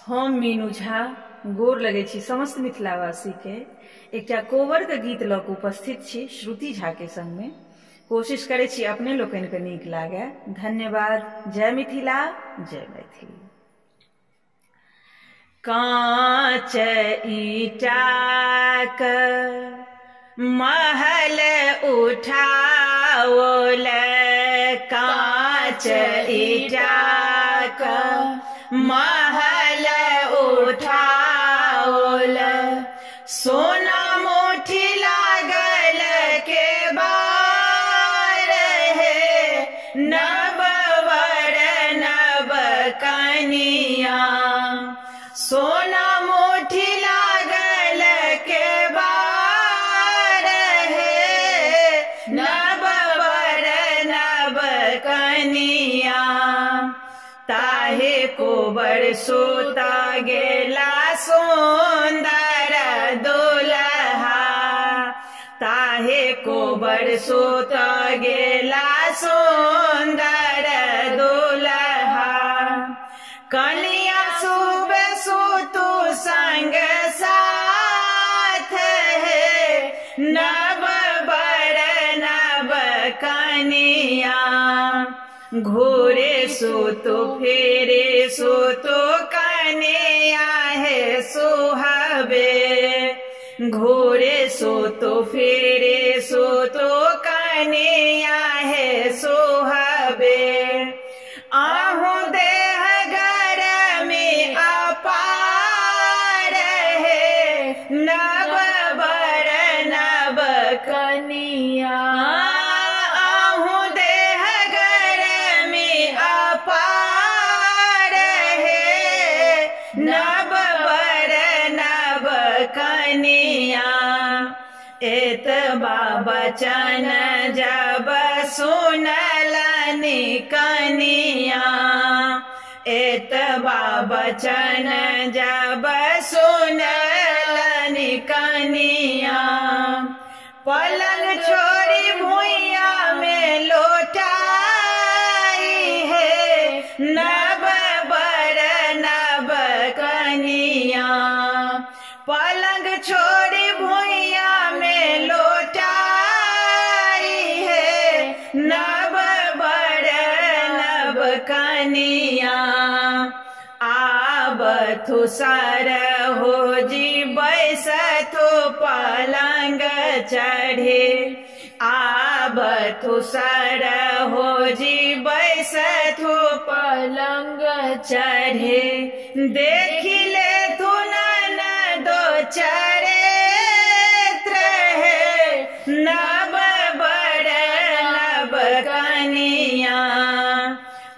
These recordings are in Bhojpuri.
हम मीनू झा गोर लगे छी समस्त मिथिलावासी के एकटा कोवर के गीत लऽ कऽ उपस्थित छी श्रुति झा के संग में। कोशिश करे छी अपने लोकन के नीक लागे। धन्यवाद। जय मिथिला, जय मैथिली। कांच ईटाक महल उठाओल, कांच ईटाक महल उठाओल, सोना मोठी लागल के बार है, नव वर नव कनिया, सोना मोठी लागल के बार है, नव वर नव कनिया, ताहे कोबर सोता गेला सुंदर दुल्हा, ताहे कोबर सोता गेला सुंदर दुल्हा, कनिया सुबह सुतु संग साथ है, नव वर नव कनिया, घोरे सोतो फेरे सोतो कनिया है सुहावे, घोरे सोतो फेरे सोतो कनिया है सुहावे, आहू देह घर में अपार है, नव वर नव कनिया, नव वर नव कनिया, एत बचन जब सुनलनि कनिया, एत बचन जब सुनलनि कनिया, पलंग छोड़ी भुइया में लोटाई है, नव वर नव कनिया, पलंग छोड़ी भुइया में लोटाई है, नव वर नव कनिया, आब थुसर हो जी बैसथु पलंग चढ़े, आब थुसर हो जी बैसथु पलंग चढ़े, देखी ले तू दो चरित्र है, नव वर नव कनिया,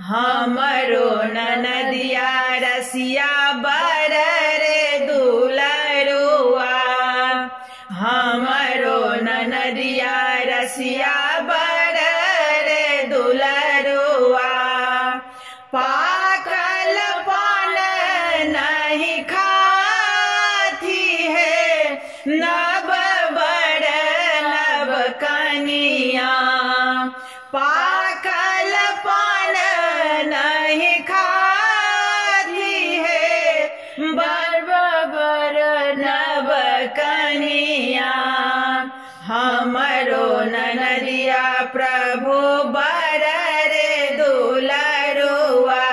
हमरो ननदिया रसिया बर रे दुलरुआ, हमरो ननदिया रसिया बर रे दुलरुआ, पाकल पान नहीं खाती है, नव वर नव कनिया, पाकल पान नहीं खाती है, नव वर नव कनिया, हमरो ननदिया प्रभु बर रे दुलरुआ,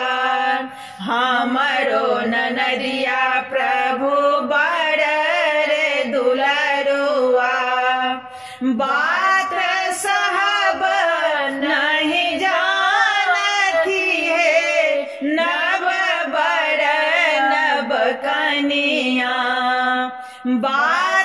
हमरो ननदिया प्रभु बर रे दुलरुआ, बात साहब नहीं जानती है, नव वर नव कनिया, बात